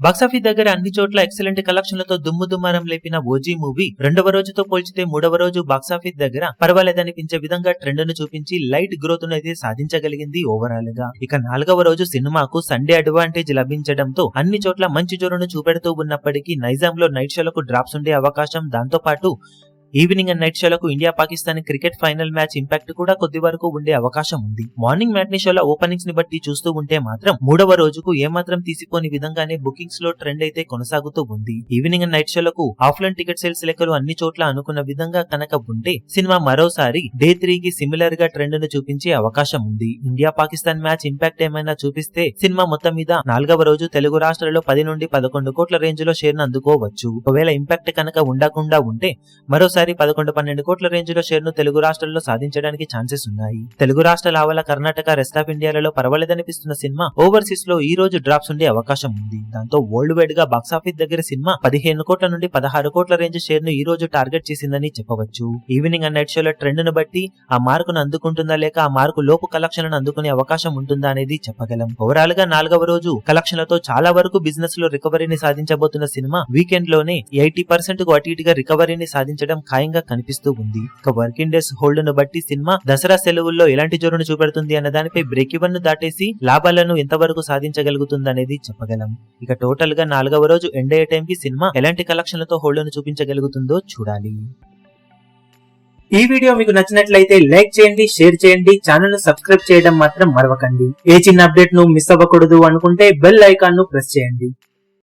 Box office దగ్గర అన్ని చోట్ల ఎక్సలెంట్ కలెక్షన్లతో దుమ్ము దుమారం లేపిన ఓజీ మూవీ రెండవ రోజుతో పోల్చితే మూడవ రోజు బాక్సాఫీస్ దగ్గర పర్వాలేదనిపించే విధంగా ట్రెండ్ ను చూపించి లైట్ గ్రోత్ ను అయితే సాధించగలిగింది ఓవరాల్ గా. ఇక నాలుగవ రోజు సినిమాకు సండే అడ్వాంటేజ్ లభించడంతో అన్ని చోట్ల మంచి జోరును చూపెడుతూ ఉన్నప్పటికీ నైజాంలో నైట్ షోలకు డ్రాప్స్ ఉండే అవకాశం, దాంతో పాటు ఈవినింగ్ అండ్ నైట్ షోలకు India Pakistan cricket final match impact కూడా కొద్ది వరకు ఉండే అవకాశం ఉంది. మార్నింగ్ మ్యాట్నీ షోల ఓపెనింగ్స్ ని బట్టి చూస్తూ ఉంటే మాత్రం మూడవ రోజుకు ఏమాత్రం తీసిపోని విధంగానే బుకింగ్స్ లో ట్రెండ్ అయితే కొనసాగుతూ ఉంది. ఈవినింగ్ అండ్ నైట్ షోలకు ఆఫ్లైన్ టికెట్ సేల్స్ లెక్కలు అన్ని చోట్ల అనుకున్న విధంగా కనుక ఉంటే సినిమా మరోసారి డే 3 కి సిమిలర్ గా ట్రెండ్ ను చూపించే అవకాశం ఉంది. ఇండియా పాకిస్తాన్ మ్యాచ్ ఇంపాక్ట్ ఏమైనా చూపిస్తే సినిమా మొత్తం మీద నాలుగవ రోజు తెలుగు రాష్ట్రాల్లో 10 నుండి 11 కోట్ల రేంజ్ లో షేర్ ను అందుకోవచ్చు. ఒకవేళ ఇంపాక్ట్ కనుక ఉండకుండా ఉంటే మరోసారి 11-12 కోట్ల రేంజ్ లో షేర్ ను తెలుగు రాష్ట్రాల్లో సాధించడానికి ఛాన్సెస్ ఉన్నాయి. తెలుగు రాష్ట్రాల ఆవల కర్ణాటక, రెస్ట్ ఆఫ్ ఇండియాలలో పర్వాలేదనిపిస్తున్న సినిమా ఓవర్సీస్ లో ఈ రోజు డ్రాప్స్ ఉండే అవకాశం ఉంది. దాంతో వరల్డ్ వైడ్ గా బాక్సాఫీస్ దగ్గర సినిమా 15 కోట్ల నుండి 16 కోట్ల రేంజ్ షేర్ ను ఈ రోజు టార్గెట్ చేసిందని చెప్పవచ్చు. ఈవినింగ్ అండ్ నైట్ షోల ట్రెండ్ ను బట్టి ఆ మార్కును అందుకుంటుందా లేక ఆ మార్కు లోపు కలెక్షన్ అందుకునే అవకాశం ఉంటుందా అనేది చెప్పగలం. ఓవరాల్ గా నాలుగవ రోజు కలెక్షన్లతో చాలా వరకు బిజినెస్ లో రికవరీని సాధించబోతున్న సినిమా వీకెండ్ లోనే 80% కు అటు ఇటుగా రికవరీని సాధించడం ఖాయంగా కనిపిస్తూ ఉంది. ఇక వర్కింగ్ డేస్ హోల్డ్ ను బట్టి సినిమా దసరా సెలవుల్లో ఎలాంటి జోరును చూపెడుతుంది అన్న దానిపై బ్రేక్ ఈవెన్ ను దాటేసి లాభాలను ఎంతవరకు సాధించగలుగుతుంది అనేది చెప్పగలం. ఇక టోటల్ గా నాలుగవ రోజు ఎండ్ అయ్యే టైం కి సినిమా ఎలాంటి కలెక్షన్లతో హోల్డ్ ను చూపించగలుగుతుందో చూడాలి. ఈ వీడియో మీకు నచ్చినట్లయితే లైక్ చేయండి, షేర్ చేయండి, ఛానల్ ను సబ్స్క్రైబ్ చేయడం మాత్రం మరవకండి. ఏ చిన్న అప్డేట్ ను మిస్ అవ్వకూడదు అనుకుంటే బెల్ ఐకాన్ ను ప్రెస్ చేయండి.